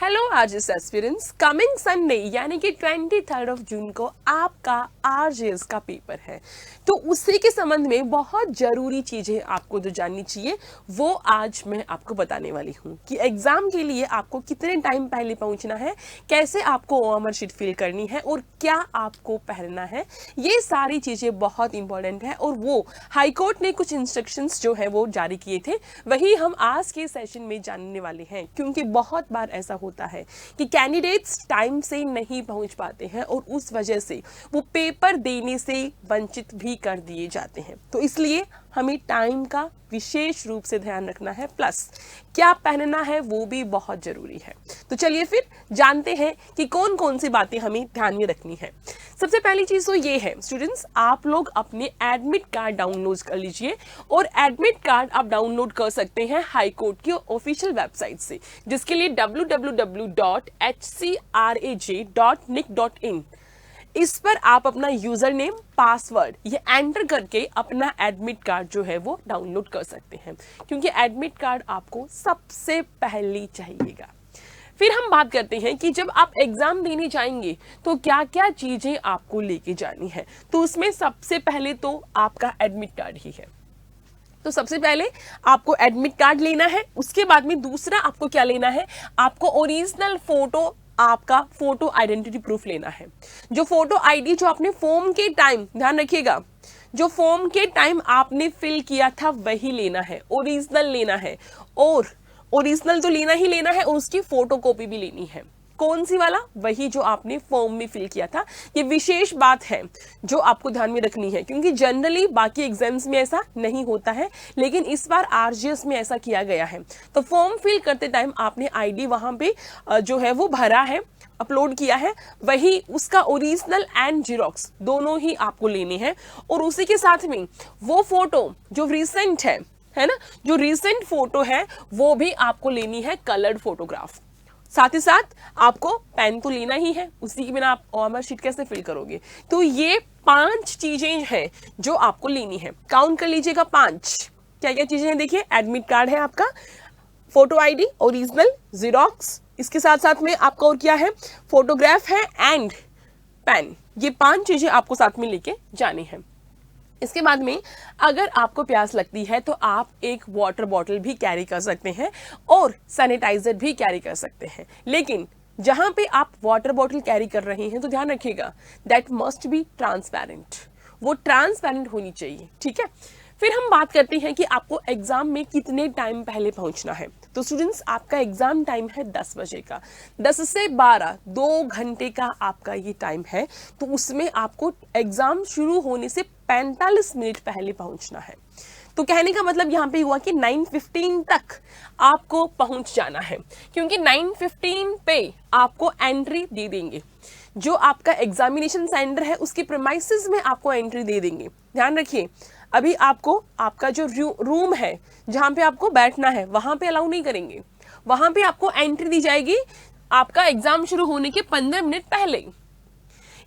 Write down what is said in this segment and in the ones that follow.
Hello RJS aspirants, coming Sunday यानी कि 23 जून को आपका आरजेएस का पेपर है। तो उसी के संबंध में बहुत ज़रूरी चीज़ें आपको जो जाननी चाहिए वो आज मैं आपको बताने वाली हूँ कि एग्ज़ाम के लिए आपको कितने टाइम पहले पहुँचना है, कैसे आपको ओएमआर शीट फिल करनी है और क्या आपको पढ़ना है। ये सारी चीज़ें बहुत इंपॉर्टेंट है और वो हाईकोर्ट ने कुछ इंस्ट्रक्शंस जो है वो जारी किए थे, वही हम आज के सेशन में जानने वाले हैं। क्योंकि बहुत बार ऐसा होता है कि कैंडिडेट्स टाइम से नहीं पहुंच पाते हैं और उस वजह से वो पेपर देने से वंचित भी कर दिए जाते हैं। तो इसलिए हमें टाइम का विशेष रूप से ध्यान रखना है, प्लस क्या पहनना है वो भी बहुत जरूरी है। तो चलिए फिर जानते हैं कि कौन कौन सी बातें हमें ध्यान में रखनी है। सबसे पहली चीज तो ये है स्टूडेंट्स, आप लोग अपने एडमिट कार्ड डाउनलोड कर लीजिए और एडमिट कार्ड आप डाउनलोड कर सकते हैं हाई कोर्ट की ऑफिशियल वेबसाइट से, जिसके लिए www.hcraj.nic.in इस पर आप अपना यूजर नेम पासवर्ड ये एंटर करके अपना एडमिट कार्ड जो है वो डाउनलोड कर सकते हैं, क्योंकि एडमिट कार्ड आपको सबसे पहले चाहिएगा। फिर हम बात करते हैं कि जब आप एग्जाम देने जाएंगे तो क्या क्या चीजें आपको लेके जानी है। तो उसमें सबसे पहले तो आपका एडमिट कार्ड ही है। तो सबसे पहले आपको एडमिट कार्ड लेना है। उसके बाद में दूसरा आपको क्या लेना है, आपको ओरिजिनल फोटो, आपका फोटो आइडेंटिटी प्रूफ लेना है। जो फोटो आईडी जो आपने फॉर्म के टाइम, ध्यान रखिएगा, जो फॉर्म के टाइम आपने फिल किया था वही लेना है, ओरिजिनल लेना है। और ओरिजिनल तो लेना ही लेना है, उसकी फोटो कॉपी भी लेनी है। कौन सी वाला, वही जो आपने फॉर्म में फिल किया था। ये विशेष बात है जो आपको ध्यान में रखनी है, क्योंकि जनरली बाकी एग्जाम्स में ऐसा नहीं होता है, लेकिन इस बार आरजीएस में ऐसा किया गया है। तो फॉर्म फिल करते टाइम आपने आईडी वहां पे जो है वो भरा है, अपलोड किया है, वही उसका ओरिजिनल एंड जीरोक्स दोनों ही आपको लेने हैं। और उसी के साथ में वो फोटो जो रिसेंट है ना, जो रिसेंट फोटो है वो भी आपको लेनी है, कलर्ड फोटोग्राफ। साथ ही साथ आपको पेन तो लेना ही है, उसी के बिना आप ओएमआर शीट कैसे फिल करोगे। तो ये 5 चीजें हैं जो आपको लेनी है। काउंट कर लीजिएगा 5। क्या क्या चीजें हैं देखिए, एडमिट कार्ड है आपका, फोटो आईडी, ओरिजिनल, जीरोक्स, इसके साथ साथ में आपका और क्या है, फोटोग्राफ है एंड पेन। ये 5 चीजें आपको साथ में लेके जानी है। इसके बाद में अगर आपको प्यास लगती है तो आप एक वाटर बॉटल भी कैरी कर सकते हैं और सैनिटाइजर भी कैरी कर सकते हैं। लेकिन जहां पे आप वाटर बॉटल कैरी कर रहे हैं तो ध्यान रखिएगा, दैट मस्ट बी ट्रांसपेरेंट, वो ट्रांसपेरेंट होनी चाहिए, ठीक है। फिर हम बात करते हैं कि आपको एग्जाम में कितने टाइम पहले पहुंचना है। तो स्टूडेंट्स, आपका एग्जाम टाइम है 10 बजे का, 10 से 12, 2 घंटे का आपका ये टाइम है। तो उसमें आपको एग्जाम शुरू होने से 45 मिनट पहले पहुंचना है। तो कहने का मतलब यहाँ पे हुआ कि 9:15 तक आपको पहुंच जाना है, क्योंकि 9:15 पे आपको एंट्री दे देंगे। जो आपका एग्जामिनेशन सेंटर है उसके प्रीमाइसेस में आपको एंट्री दे देंगे। ध्यान रखिए, अभी आपको आपका जो रूम है जहां पे आपको बैठना है वहां पे अलाउ नहीं करेंगे, वहां पे आपको एंट्री दी जाएगी आपका एग्जाम शुरू होने के 15 मिनट पहले।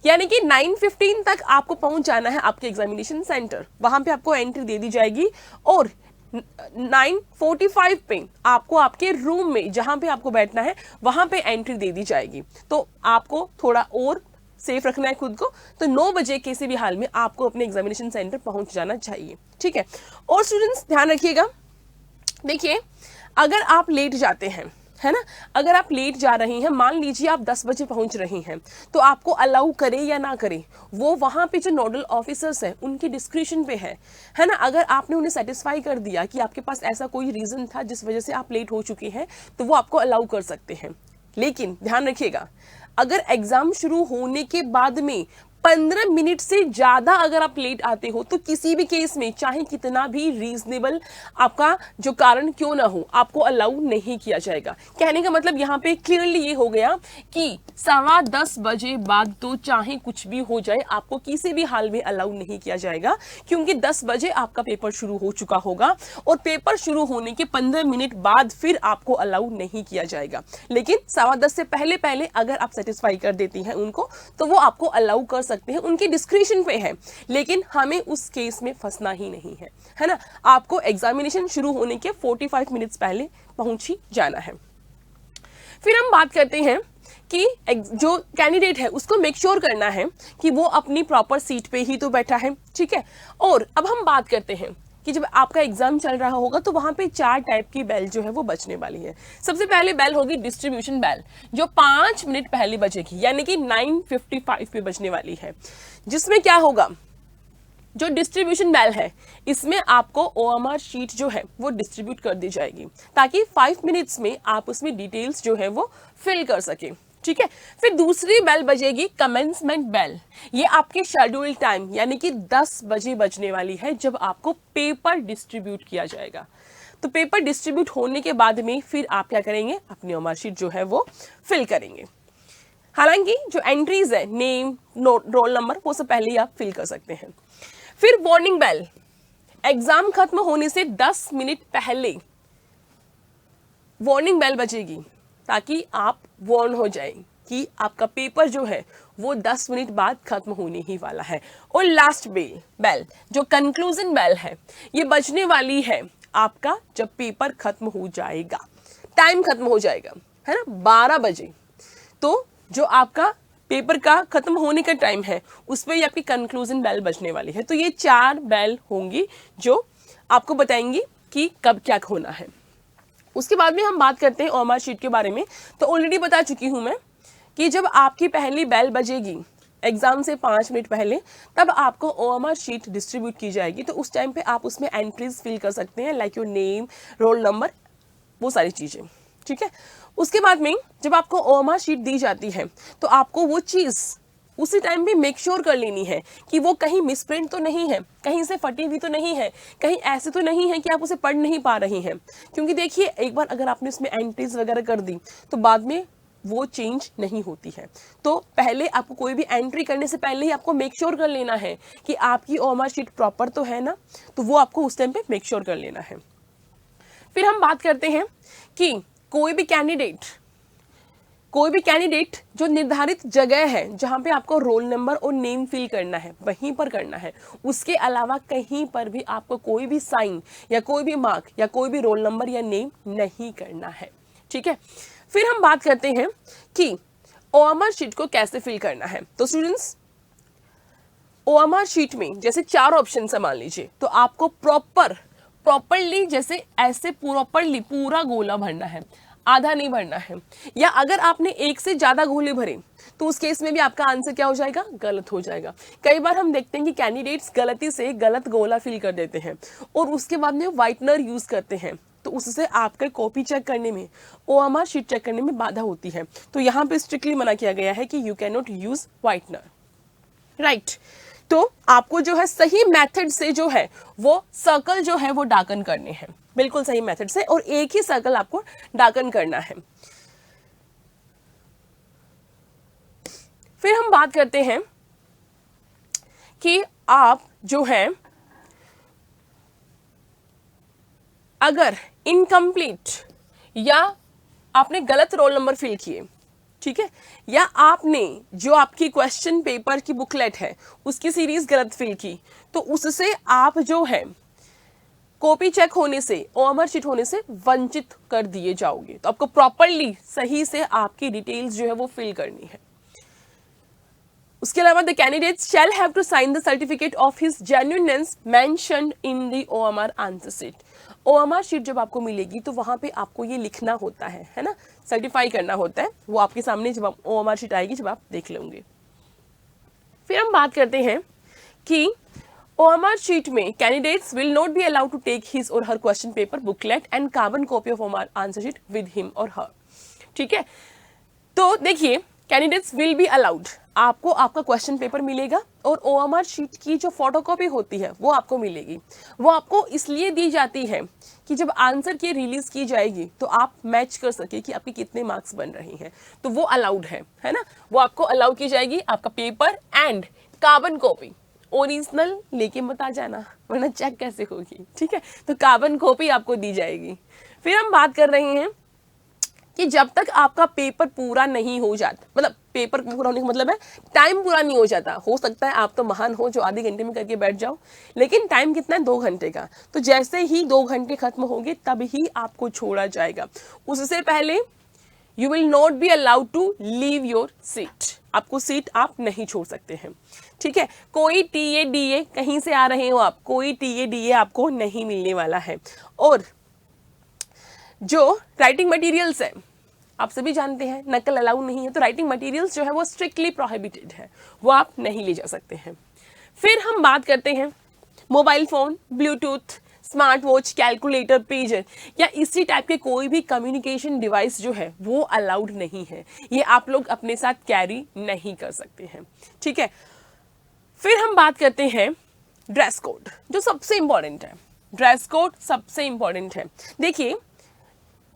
यानी कि 9:15 तक आपको पहुंच जाना है आपके एग्जामिनेशन सेंटर, वहां पे आपको एंट्री दे दी जाएगी और 9:45 पे आपको आपके रूम में जहां पे आपको बैठना है वहां पे एंट्री दे दी जाएगी। तो आपको थोड़ा और सेफ रखना है खुद को, तो 9 बजे किसी भी हाल में आपको अपने एग्जामिनेशन सेंटर पहुंच जाना चाहिए, ठीक है। और स्टूडेंट्स ध्यान रखिएगा, देखिए अगर आप लेट जाते हैं, है ना, अगर आप लेट जा रहे हैं, मान लीजिए आप 10 बजे पहुंच रहे हैं, तो आपको अलाउ करे या ना करे वो वहां पे जो नोडल ऑफिसर्स हैं उनकी डिस्क्रिप्शन पे है ना। अगर आपने उन्हें सेटिस्फाई कर दिया कि आपके पास ऐसा कोई रीजन था जिस वजह से आप लेट हो चुके हैं, तो वो आपको अलाउ कर सकते हैं। लेकिन ध्यान रखिएगा, अगर एग्जाम शुरू होने के बाद में 15 मिनट से ज्यादा अगर आप लेट आते हो तो किसी भी केस में, चाहे कितना भी रीजनेबल आपका जो कारण क्यों ना हो, आपको अलाउ नहीं किया जाएगा। कहने का मतलब यहाँ पे क्लियरली ये हो गया कि 10:15 बजे बाद तो चाहे कुछ भी हो जाए आपको किसी भी हाल में अलाउ नहीं किया जाएगा, क्योंकि 10 बजे आपका पेपर शुरू हो चुका होगा और पेपर शुरू होने के 15 मिनट बाद फिर आपको अलाउ नहीं किया जाएगा। लेकिन 10:15 से पहले पहले अगर आप सेटिस्फाई कर देती हैं उनको तो वो आपको अलाउ कर सकते हैं, उनकी डिस्क्रिप्शन पे है। लेकिन हमें उस केस में फंसना ही नहीं है ना। आपको एग्जामिनेशन शुरू होने के 45 मिनट्स पहले पहुंच ही जाना है। फिर हम बात करते हैं कि जो कैंडिडेट है उसको मेक श्योर करना है कि वो अपनी प्रॉपर सीट पे ही तो बैठा है, ठीक है। और अब हम बात करते हैं कि जब आपका एग्जाम चल रहा होगा तो वहां पे 4 टाइप की बेल जो है वो बजने वाली है। सबसे पहले बेल होगी डिस्ट्रीब्यूशन बेल, जो 5 मिनट पहले बजेगी, यानी कि 9:55 पे बजने वाली है, जिसमें क्या होगा, जो डिस्ट्रीब्यूशन बेल है इसमें आपको ओएमआर शीट जो है वो डिस्ट्रीब्यूट कर दी जाएगी ताकि 5 मिनट्स में आप उसमें डिटेल्स जो है वो फिल कर सके, ठीक है। फिर दूसरी बेल बजेगी कमेंसमेंट बेल, ये आपके शेड्यूल टाइम यानी कि 10 बजे बजने वाली है जब आपको पेपर डिस्ट्रीब्यूट किया जाएगा। तो पेपर डिस्ट्रीब्यूट होने के बाद में फिर आप क्या करेंगे, अपनी ओएमआर शीट जो है वो फिल करेंगे। हालांकि जो एंट्रीज है, नेम, रोल नंबर, वो सब पहले ही आप फिल कर सकते हैं। फिर वार्निंग बेल, एग्जाम खत्म होने से 10 मिनट पहले वार्निंग बेल बजेगी ताकि आप वार्न हो जाए कि आपका पेपर जो है वो 10 मिनट बाद खत्म होने ही वाला है। और लास्ट बेल जो कंक्लूजन बेल है, ये बजने वाली है आपका जब पेपर खत्म हो जाएगा, टाइम खत्म हो जाएगा, है ना, 12 बजे। तो जो आपका पेपर का खत्म होने का टाइम है उस पर आपकी कंक्लूजन बेल बजने वाली है। तो ये 4 बेल होंगी जो आपको बताएंगी कि कब क्या होना है। उसके बाद में हम बात करते हैं ओएमआर शीट के बारे में। तो ऑलरेडी बता चुकी हूं मैं कि जब आपकी पहली बेल बजेगी एग्जाम से 5 मिनट पहले, तब आपको ओएमआर शीट डिस्ट्रीब्यूट की जाएगी। तो उस टाइम पे आप उसमें एंट्रीज फिल कर सकते हैं, like your name, roll number, वो सारी चीजें, ठीक है। उसके बाद में जब आपको ओएमआर शीट दी जाती है तो आपको वो चीज उसी टाइम भी मेक श्योर कर लेनी है कि वो कहीं मिसप्रिंट तो नहीं है, कहीं से फटी हुई तो नहीं है, कहीं ऐसे तो नहीं है कि आप उसे पढ़ नहीं पा रही हैं। क्योंकि देखिए, एक बार अगर आपने उसमें एंट्रीज वगैरह कर दी तो बाद में वो चेंज नहीं होती है। तो पहले आपको कोई भी एंट्री करने से पहले ही आपको मेक श्योर कर लेना है कि आपकी ओएमआर शीट प्रॉपर तो है ना, तो वो आपको उस टाइम पे मेक श्योर कर लेना है। फिर हम बात करते हैं कि कोई भी कैंडिडेट जो निर्धारित जगह है जहां पे आपको रोल नंबर और नेम फिल करना है वहीं पर करना है, उसके अलावा कहीं पर भी आपको कोई भी साइन या कोई भी मार्क या कोई भी रोल नंबर या नेम नहीं करना है, ठीक है। फिर हम बात करते हैं कि ओएमआर शीट को कैसे फिल करना है। तो स्टूडेंट्स, ओएमआर शीट में जैसे 4 ऑप्शन है मान लीजिए, तो आपको प्रॉपरली जैसे ऐसे प्रॉपरली पूरा गोला भरना है, आधा नहीं भरना है। या अगर आपने एक से ज्यादा गोले भरे तो उस केस में भी आपका आंसर क्या हो जाएगा, गलत हो जाएगा। कई बार हम देखते हैं कि कैंडिडेट्स गलती से गलत गोला फिल कर देते हैं और उसके बाद में व्हाइटनर यूज करते हैं, तो उससे आपका कॉपी चेक करने में, ओएमआर शीट चेक करने में बाधा होती है। तो यहाँ पे स्ट्रिक्टली मना किया गया है कि you can not use whitener, right. तो आपको जो है सही मेथड से जो है वो सर्कल जो है वो डार्कन करने हैं, बिल्कुल सही मेथड से, और एक ही सर्कल आपको डार्कन करना है। फिर हम बात करते हैं कि आप जो है अगर इनकम्प्लीट या आपने गलत रोल नंबर फिल किए, ठीक है, या आपने जो आपकी क्वेश्चन पेपर की बुकलेट है उसकी सीरीज गलत फिल की, तो उससे आप जो है कॉपी चेक होने से, ओएमआर शीट होने से वंचित कर दिए जाओगे। तो आपको प्रॉपरली सही से आपकी डिटेल्स जो है वो फिल करनी है। उसके अलावा the candidate shall have to sign the certificate of his genuineness mentioned in the OMR answer sheet. OMR sheet जब आपको मिलेगी तो वहां पे आपको ये लिखना होता है ना, सर्टिफाई करना होता है। वो आपके सामने जब ओएमआर शीट आएगी, जब आप देख लेंगे। फिर हम बात करते हैं कि ओएमआर शीट में candidates will not be allowed to take his or her question paper, booklet and carbon copy of OMR answer sheet with him or her, ठीक है। तो देखिए, कैंडिडेट्स विल बी अलाउड, आपको आपका क्वेश्चन पेपर मिलेगा और OMR sheet की जो फोटोकॉपी होती है वो आपको मिलेगी। वो आपको इसलिए दी जाती है कि जब आंसर की रिलीज की जाएगी तो आप मैच कर सके कि आपके कितने मार्क्स बन रहे हैं। तो वो अलाउड है ना, वो आपको अलाउ की जाएगी। आपका paper and carbon copy original लेके मत आ जाना, वरना चेक कैसे होगी, ठीक है। तो कार्बन कॉपी आपको दी जाएगी। फिर हम बात कर रहे हैं कि जब तक आपका पेपर पूरा नहीं हो जाता, मतलब पेपर पूरा होने का मतलब है टाइम पूरा नहीं हो जाता। हो सकता है आप तो महान हो जो आधे घंटे में करके बैठ जाओ, लेकिन टाइम कितना है, 2 घंटे का। तो जैसे ही 2 घंटे खत्म होंगे तब ही आपको छोड़ा जाएगा। उससे पहले you will not be allowed to leave your seat, आपको सीट आप नहीं छोड़ सकते हैं, ठीक है। कोई टीए डीए कहीं से आ रहे हो आप, कोई टीए डीए आपको नहीं मिलने वाला है। और जो राइटिंग मटेरियल्स है, आप सभी जानते हैं नकल अलाउ नहीं है, तो राइटिंग मटेरियल्स जो है वो स्ट्रिक्टली प्रोहिबिटेड है, वो आप नहीं ले जा सकते हैं। फिर हम बात करते हैं mobile phone, Bluetooth, smart watch, calculator, pager या इसी टाइप के कोई भी कम्युनिकेशन डिवाइस जो है वो अलाउड नहीं है, ये आप लोग अपने साथ कैरी नहीं कर सकते हैं, ठीक है। फिर हम बात करते हैं ड्रेस कोड, जो सबसे इंपॉर्टेंट है। ड्रेस कोड सबसे इंपॉर्टेंट है। देखिए,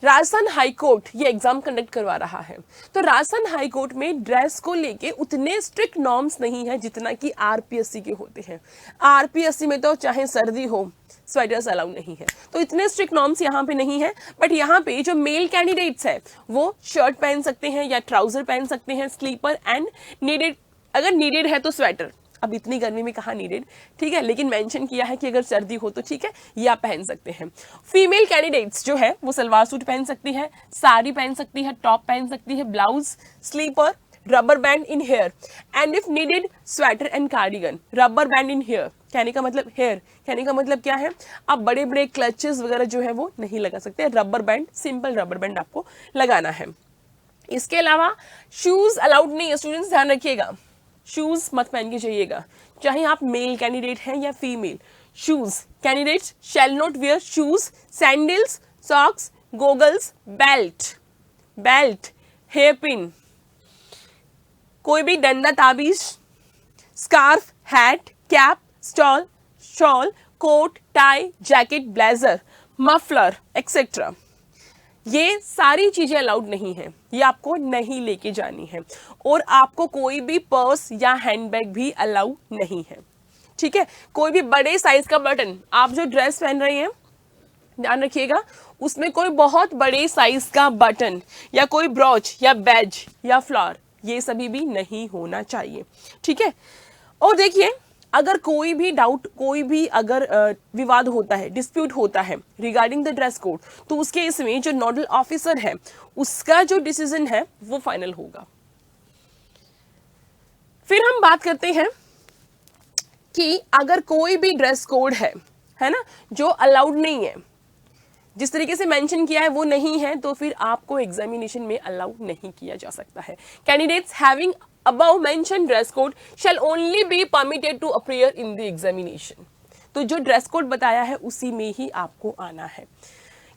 राजस्थान हाई कोर्ट ये एग्जाम कंडक्ट करवा रहा है, तो राजस्थान हाई कोर्ट में ड्रेस को लेके उतने स्ट्रिक्ट नॉर्म्स नहीं है जितना कि आरपीएससी के होते हैं। आरपीएससी में तो चाहे सर्दी हो स्वेटर्स अलाउ नहीं है, तो इतने स्ट्रिक्ट नॉर्म्स यहाँ पे नहीं है। बट यहाँ पे जो मेल कैंडिडेट्स है वो शर्ट पहन सकते हैं या ट्राउजर पहन सकते हैं, स्लीपर एंड नीडेड, अगर नीडेड है तो स्वेटर, अब इतनी गर्मी में कहाँ नीडेड, ठीक है, लेकिन मेंशन किया है कि अगर सर्दी हो तो ठीक है, ये आप पहन सकते हैं। फीमेल कैंडिडेट्स जो है वो सलवार सूट पहन सकती है, साड़ी पहन सकती है, टॉप पहन सकती है, blouse, slipper, rubber band in hair and if needed sweater and cardigan. Rubber band in hair कहने का मतलब, हेयर कहने का मतलब क्या है, आप बड़े बड़े क्लचेस वगैरह जो है वो नहीं लगा सकते, rubber band, simple rubber band आपको लगाना है। इसके अलावा शूज अलाउड नहीं है, स्टूडेंट्स ध्यान रखिएगा, शूज मत पहन के जाइएगा, चाहे आप मेल कैंडिडेट हैं या female. Shoes candidates shall not wear shoes, sandals, socks, goggles, belt, hair pin, कोई भी डंडा, ताबीज, scarf, hat, cap, shawl, coat, tie, jacket, blazer, muffler etcetera, ये सारी चीजें अलाउड नहीं है, ये आपको नहीं लेके जानी है। और आपको कोई भी पर्स या हैंडबैग भी अलाउ नहीं है, ठीक है। कोई भी बड़े साइज का बटन, आप जो ड्रेस पहन रहे हैं ध्यान रखिएगा, उसमें कोई बहुत बड़े साइज का बटन या कोई ब्रॉच या बैज या फ्लावर, ये सभी भी नहीं होना चाहिए, ठीक है। और देखिए, अगर कोई भी डाउट, कोई भी अगर विवाद होता है, डिस्प्यूट होता है रिगार्डिंग द ड्रेस कोड, तो उसके इसमें जो नोडल ऑफिसर है उसका जो डिसीजन है वो फाइनल होगा। फिर हम बात करते हैं कि अगर कोई भी ड्रेस कोड है ना, जो अलाउड नहीं है, जिस तरीके से मेंशन किया है वो नहीं है, तो फिर आपको एग्जामिनेशन में अलाउ नहीं किया जा सकता है। Candidates having above mentioned dress code shall only be permitted to appear in the examination। तो जो ड्रेस कोड बताया है उसी में ही आपको आना है।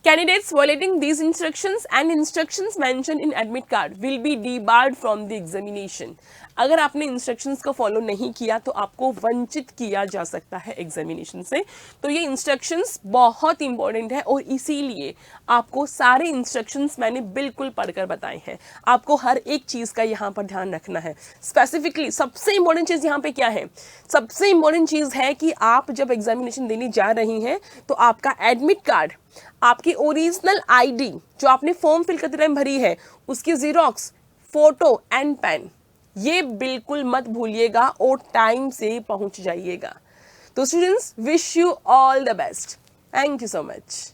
Candidates violating these instructions and instructions mentioned in admit card will be debarred from the examination। अगर आपने इंस्ट्रक्शंस को फॉलो नहीं किया तो आपको वंचित किया जा सकता है एग्जामिनेशन से। तो ये इंस्ट्रक्शंस बहुत इंपॉर्टेंट है और इसीलिए आपको सारे इंस्ट्रक्शंस मैंने बिल्कुल पढ़कर बताए हैं। आपको हर एक चीज़ का यहाँ पर ध्यान रखना है। स्पेसिफिकली सबसे इंपॉर्टेंट चीज़ यहाँ पे क्या है? सबसे इंपॉर्टेंट चीज़ है कि आप जब एग्जामिनेशन देने जा रही हैं तो आपका एडमिट कार्ड, आपकी ओरिजिनल आईडी जो आपने फॉर्म फिल करते टाइम भरी है, उसकी जीरोक्स, फोटो एंड पेन, ये बिल्कुल मत भूलिएगा और टाइम से पहुंच जाइएगा। तो students, wish you all the best. Thank you so much.